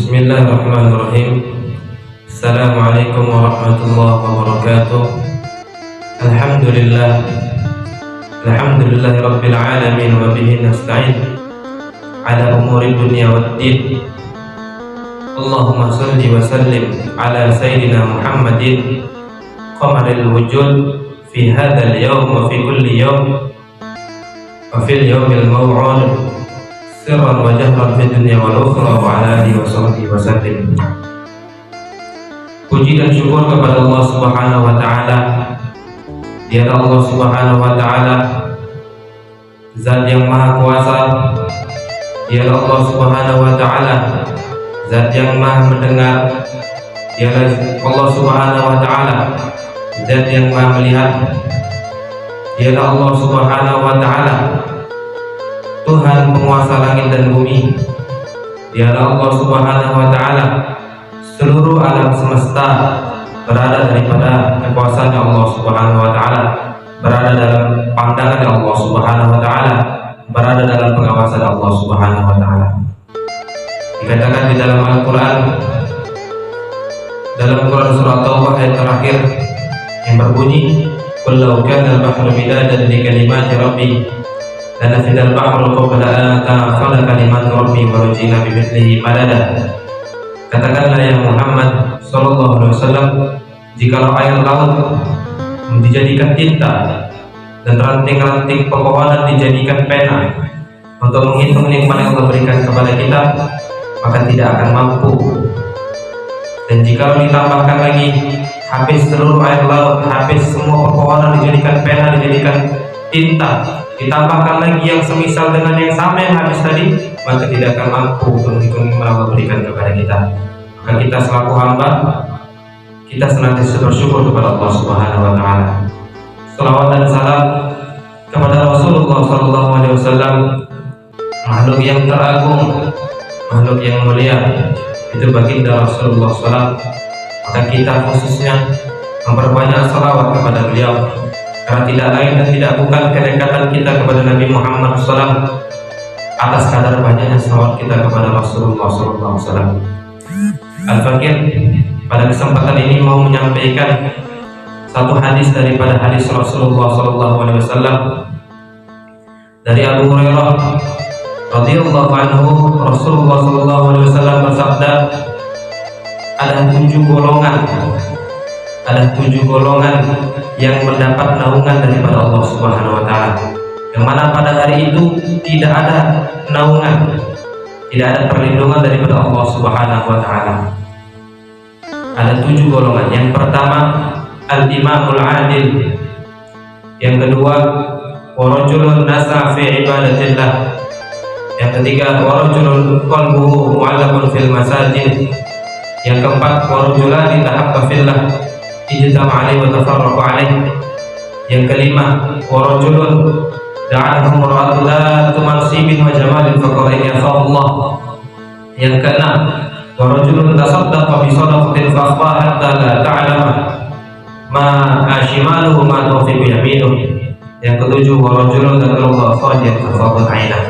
Bismillahirrahmanirrahim. Assalamualaikum warahmatullahi wabarakatuh. Alhamdulillahi rabbil alamin wa bihi nasta'in ala umuri dunya waddin. Allahumma salli wa sallim ala sayyidina Muhammadin qamaril wujud fi hadzal yawm wa fi kulli yawm wa fil yawmil maw'ud sirran wa jahran fid dunya wal ukhra wa ala alihi wa sahbihi wa sallim. Puji dan syukur kepada Allah Subhanahu wa taala. Dia Allah Subhanahu wa taala Zat yang Maha Kuasa. Dia Allah Subhanahu wa taala Zat yang Maha Mendengar. Dia Allah Subhanahu wa taala Zat yang Maha Melihat. Dia Allah Subhanahu wa taala Tuhan penguasa langit dan bumi. Dialah Allah Subhanahu wa taala. Seluruh alam semesta berada daripada kekuasaan Allah Subhanahu wa taala, berada dalam pandangan Allah Subhanahu wa taala, berada dalam pengawasan Allah Subhanahu wa taala. Dikatakan di dalam Al-Qur'an, dalam Quran surah Taubah ayat terakhir yang berbunyi, "Qul law kana al-bahru midadan li kalimati rabbi lanafida al-bahru qabla an tanfada kalimatu rabbi wa rajina bimithlihi madada." Katakanlah ya Muhammad sallallahu alaihi wasallam, jikalau air laut dijadikan tinta dan ranting-ranting pepohonan dijadikan pena untuk menghitung nikmat yang Allah berikan kepada kita, maka tidak akan mampu. Dan jikalau ditambahkan lagi, habis seluruh air laut, habis semua pepohonan dijadikan pena, dijadikan tinta, ditambahkan lagi yang semisal dengan yang sama yang habis tadi, maka tidak akan mampu untuk menghitung nikmat Allah berikan kepada kita. Maka kita selaku hamba, kita senantiasa bersyukur kepada Allah Subhanahu wa taala. Salawat dan salam kepada Rasulullah sallallahu alaihi wasallam, makhluk yang teragung, makhluk yang mulia, itu baginda Rasulullah SAW. Maka kita khususnya memperbanyak salawat kepada beliau, karena tidak lain dan tidak bukan kedekatan kita kepada Nabi Muhammad SAW atas kadar banyaknya salawat kita kepada Rasulullah SAW. Al-Fakir pada kesempatan ini mau menyampaikan satu hadis daripada hadis Rasulullah SAW dari Abu Hurairah radhiyallahu anhu. Rasulullah SAW bersabda, ada 7 golongan yang mendapat naungan daripada Allah Subhanahu wa taala, yang mana pada hari itu tidak ada naungan, tidak ada perlindungan daripada Allah Subhanahu wa taala. Ada 7 golongan. Yang pertama, al-imamul adil. Yang kedua, warajulun nasa fi ibadatillah. Yang ketiga, warajulun qalbuhu mu'allaqun fil masajid. Yang keempat, warajulani tahabba fillah ijtama alaihi wa tafarraqa alaihi. Yang kelima, warajulun da'ahu imra'atun la tumansibin wa jamalin faqala ya Allah. Yang keenam, warajulun tasaddaqa bi sadaqatin fa akhfa hatta la ta'lama ma ashimaluhu ma tawfiqu yaminuh. Yang ketujuh, warajulun dzakarallaha khaliyan fa ainah.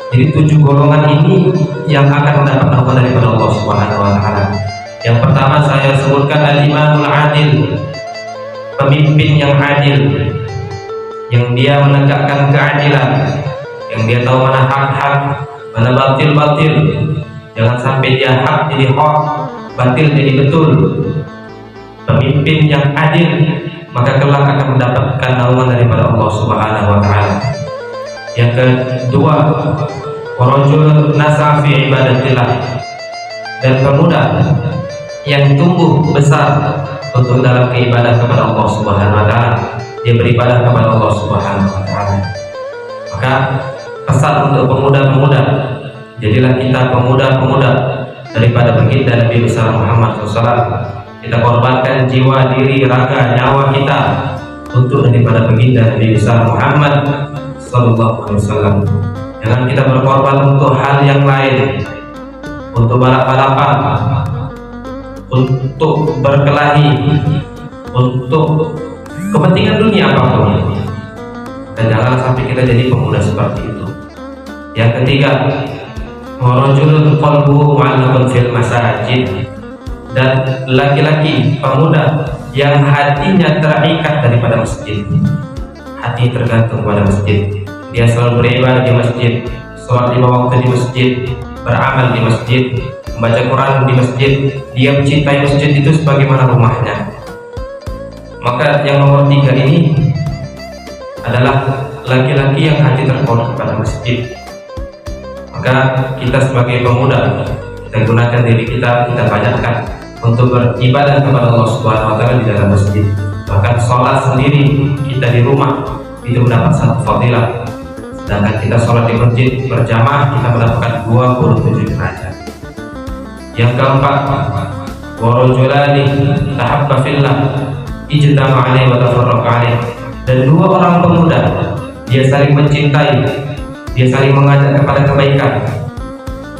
Jadi 7 golongan ini yang akan mendapat naungan daripada Allah Subhanahu wa taala. Yang pertama saya sebutkan al-imamul adil, pemimpin yang adil, yang dia menegakkan keadilan, yang dia tahu mana hak-hak, mana batil-batil. Jangan sampai dia hak jadi hak, batil jadi betul. Pemimpin yang adil, maka kelak akan mendapatkan naungan daripada Allah Subhanahu wa taala. Yang kedua, warajul nasa fi ibadatillah, dan pemuda yang tumbuh besar untuk dalam keibadah kepada Allah Subhanahu wa taala. Dia beribadah kepada Allah Subhanahu wa taala. Maka pesan untuk pemuda-pemuda, jadilah kita pemuda-pemuda daripada baginda Nabi besar Muhammad SAW. Kita korbankan jiwa, diri, raga, nyawa kita untuk daripada baginda Nabi besar Muhammad SAW. Jangan kita berkorban untuk hal yang lain, untuk balap-balapan, untuk berkelahi, untuk kepentingan dunia apapun. Dan jangan sampai kita jadi pemuda seperti itu. Yang ketiga, wa rajulun qalbuhu mu'allaqun fil masajid, dan laki-laki pemuda yang hatinya terikat daripada masjid. Hati tergantung pada masjid, dia selalu beribadah di masjid, sholat 5 waktu di masjid, beramal di masjid, membaca Quran di masjid, dia mencintai masjid itu sebagaimana rumahnya. Maka yang nomor 3 ini adalah laki-laki yang hati terpaut kepada masjid. Maka kita sebagai pemuda, kita gunakan diri kita banyakkan untuk beribadah kepada Allah Subhanahu wa taala di dalam masjid. Bahkan sholat sendiri kita di rumah itu mendapat satu fadilah, sedangkan kita sholat di masjid berjamaah kita mendapatkan 27 derajat. Yang keempat, wa rajulani tahabba fillah ijtama'a alaihi wa tafarraqa alaihi, dan 2 orang pemuda dia saling mencintai, dia saling mengajak kepada kebaikan,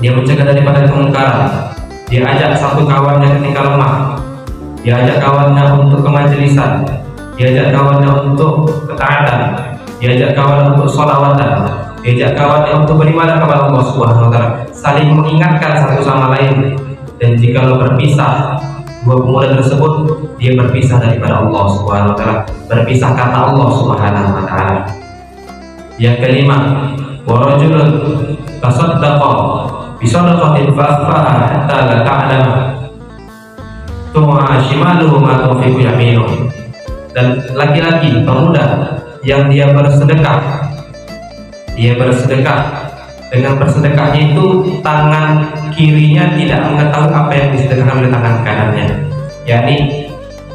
dia mencegah daripada kemungkaran, dia ajak satu kawannya ketika lemah, dia ajak kawannya untuk kemajelisan, dia ajak kawannya untuk ketaatan, dia ajak kawannya untuk sholawatan, dia ajak kawannya untuk beribadah kepada Allah Subhanahu wa taala, saling mengingatkan satu sama lain. Dan jika lo berpisah, 2 pemuda tersebut dia berpisah daripada Allah Subhanahu wa taala, berpisah karena Allah Subhanahu wa taala. Yang kelima, wa rajulun tasaddaqa bi shadaqatin fa'afaha hatta la ta'lama tu'a shimaluhu ma tunfiqu yaminuhu, dan laki-laki pemuda yang dia bersedekah dengan bersedekahnya itu tangan kirinya tidak mengetahui apa yang disedekahkan oleh tangan kanannya. Yani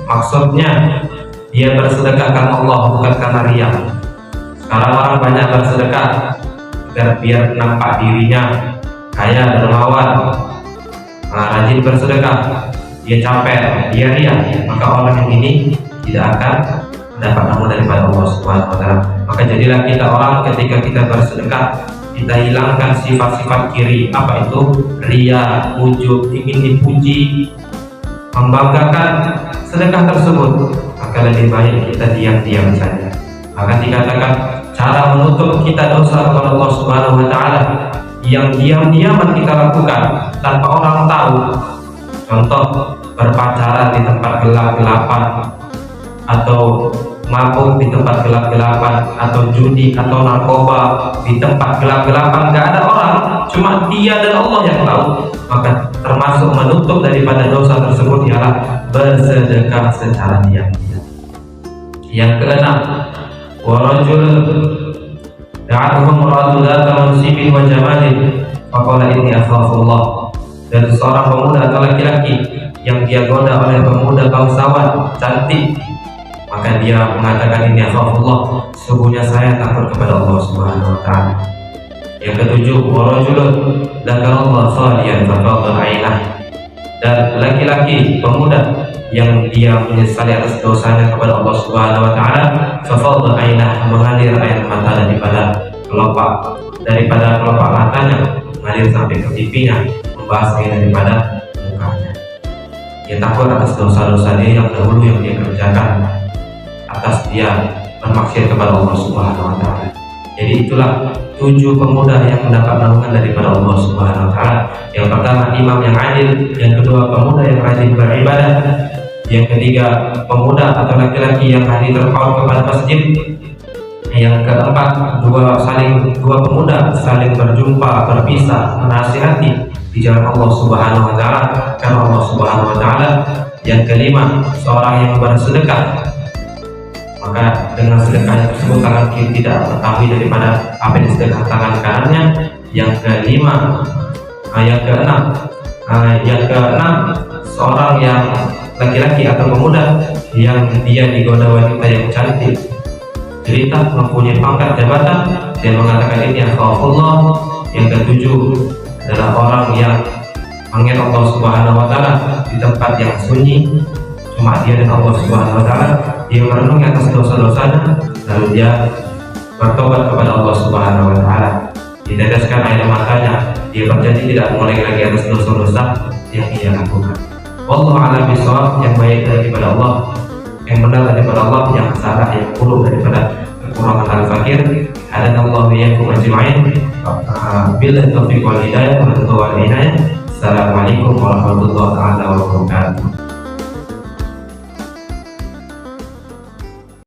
maksudnya dia bersedekah karena Allah, bukan karena riya. Sekarang orang banyak bersedekah biar nampak dirinya kaya dermawan, rajin bersedekah, dia capek, dia riya, maka orang yang ini tidak akan mendapat amal daripada Allah Subhanahu wa taala. Maka jadilah kita orang ketika kita bersedekah, kita hilangkan sifat-sifat kiri, apa itu riya, ujub, ingin dipuji, membanggakan sedekah tersebut. Maka lebih baik kita diam-diam saja. Maka dikatakan cara menutup kita dosa kepada Allah Subhanahu wa taala yang diam-diaman kita lakukan tanpa orang tahu. Contoh, berpacaran di tempat gelap-gelapan, atau mabuk di tempat gelap-gelapan, atau judi atau narkoba di tempat gelap-gelapan, nggak ada orang, cuma dia dan Allah yang tahu. Maka termasuk menutup daripada dosa tersebut ialah bersedekah secara diam-diam. Yang keenam, wa rajul da'atuhu imra'atun dzata mansibin wa jamalin faqala inni akhafullah, dan seorang pemuda atau laki-laki yang dia goda oleh pemuda bangsawan cantik, maka dia mengatakan ini akhafullah, sesungguhnya saya takut kepada Allah Subhanahu wa taala. Yang ketujuh, wa rajulun dzakarallahu khaliyan faqala ainah, dan laki-laki pemuda yang dia menyesali atas dosanya kepada Allah Subhanahu wa taala, faqala ainah, mengalir air mata daripada kelopak matanya mengalir sampai ke pipinya, membasahi daripada mukanya. Dia takut atas dosa-dosa dia yang dahulu yang dia kerjakan, atas dia bermaksiat kepada Allah Subhanahu wa taala. Jadi itulah 7 pemuda yang mendapat naungan daripada Allah Subhanahu wa taala. Yang pertama, imam yang adil, yang kedua, pemuda yang rajin beribadah, yang ketiga, pemuda atau laki-laki yang hati terpaut kepada masjid, yang keempat, 2 pemuda saling berjumpa, berpisah, menasihati di jalan Allah Subhanahu wa taala karena Allah Subhanahu wa taala. Yang kelima, seorang yang bersedekah, maka dengan sedekahnya tersebut tangan kiri tidak mengetahui daripada apa yang disedekah tangan kanannya. Yang keenam, seorang yang laki-laki atau pemuda yang dia digoda wanita yang cantik, cerita mempunyai pangkat jabatan, dia mengatakan ini akhafullah. Yang ketujuh adalah orang yang mengingat Allah Subhanahu wa taala di tempat yang sunyi, cuma dia dan Allah Subhanahu wa taala. Dia merenungi atas dosa-dosanya, lalu dia bertobat kepada Allah Subhanahu wa taala, diteteskan air matanya, dia berjanji tidak mengulangi lagi atas dosa-dosa yang dia lakukan. Wallahu a'lam bishawab. Yang baik daripada Allah, yang benar daripada Allah, yang salah, yang buruk daripada kekurangan al-fakir Hadanallahu iyyakum ajma'in. Billahi taufiq wal hidayah wa taufiq wal inayah. Assalamualaikum warahmatullahi wabarakatuh.